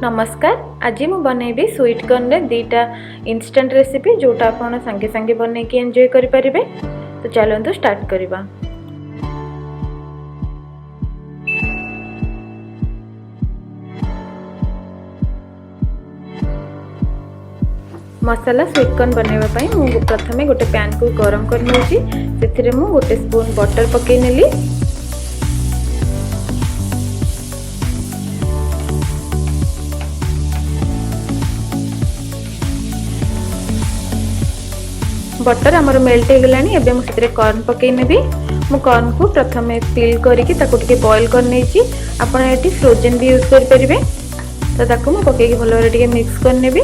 नमस्कार। आज मु बनैबी स्वीट कॉर्न रे दीटा इंस्टेंट रेसिपी जोटा आपण संगे संगे बनै के एंजॉय करि परिबे। तो चलंतु स्टार्ट करिबा। मसाला स्वीट कॉर्न बनैबा पई मु प्रथमे गोटे पैन को गरम कर नउची। सेथिरे मु गोटे स्पून बटर पकै नेली। बटर आमर मेल्ट हो गलानी। एबे मु सेतरे कॉर्न पकै नेबी। मु कॉर्न को प्रथमे पील करिकि ताको टिके बॉईल कर नेची। आपण एटी फ्रोजन भी यूज कर परिबे। तो ताको मु पकै के भलो रे टिके मिक्स कर नेबी।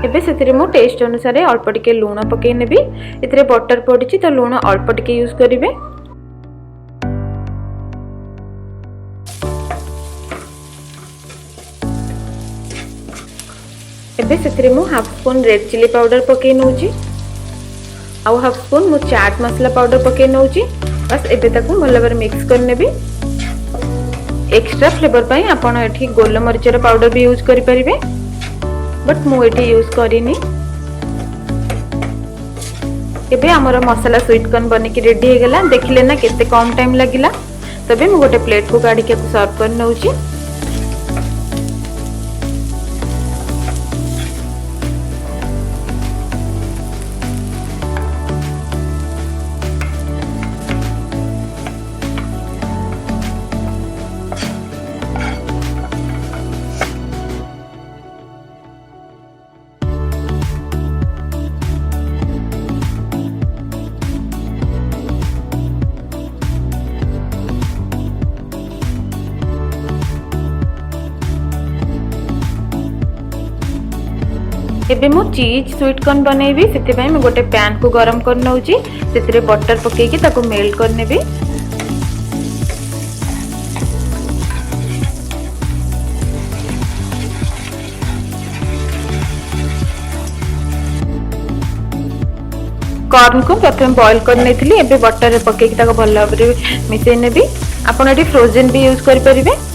एबे सेतरे मु टेस्ट अनुसार अल्प टिके लूण पकै नेबी। एतरे बटर पडिछि तो लूण अल्प टिके यूज करिवे। एबे सेतरे मु half spoon red chilli powder पकै नउची। आ हाफ स्पून मु चाट मसाला पाउडर पकै नउची। बस एबे ताकू भलो भाबरे मिक्स कर नेबी। एक्स्ट्रा फ्लेवर पई आपण एठी गोलमरिचर पाउडर भी यूज करि परिबे, बट मु एठी यूज करिनी। एबे हमर मसाला स्वीट कॉर्न बने की रेडी हे गेला। देखिले ना केते कम टाइम लागिला। तबे मु गोटे प्लेट को काढी के सर्व कर नउची। एबे मु चीज स्वीट कॉर्न बनैबी। सेति पई मैं गोटे पैन को गरम कर नउची। सेतिरे बटर पकै कि ताको मेल्ट कर नेबी। कॉर्न को प्रथम बॉईल कर नेथिली। एबे बटर रे पकै कि ताको भलो भाबरे मिसै नेबी। आपण एटी फ्रोजन भी यूज कर परिबे।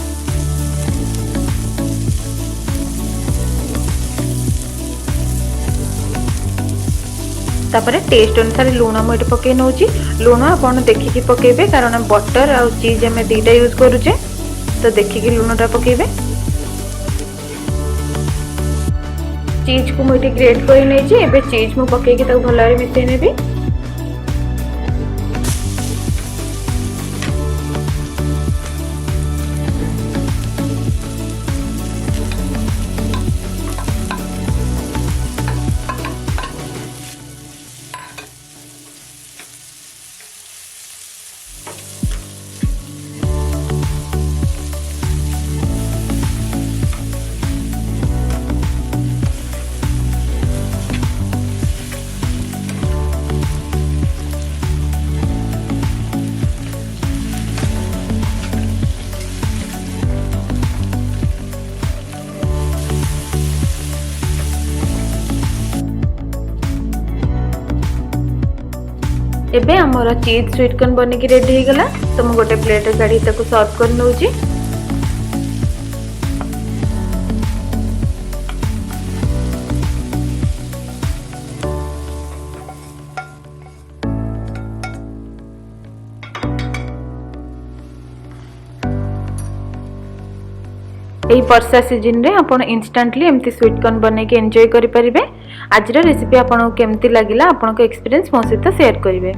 तापर टेस्ट अनुसार लूण मुझे पकई नौची। लूण आपन देखिकी पकेबे, कारण बटर आ चीज हमें दीटा यूज करूचे। तो देखिकी लूणटा पकेबे। चीज को मुझे ग्रेट कर नेची। एबे चीज मु पकेकी ताको भलो रे मिसै नेबी। एबे हमर चीज स्वीट कॉर्न बने की रेडी हो गला। तो मु गोटे प्लेट रे काढी ताको सर्व कर नउची। एही वर्षा सीजन रे आपण इंस्टेंटली एमती स्वीट कॉर्न बने के एंजॉय करि परिबे। आज रे रेसिपी आपन केमती लागिला, आपन को एक्सपीरियंस मो सहित शेयर करिवे।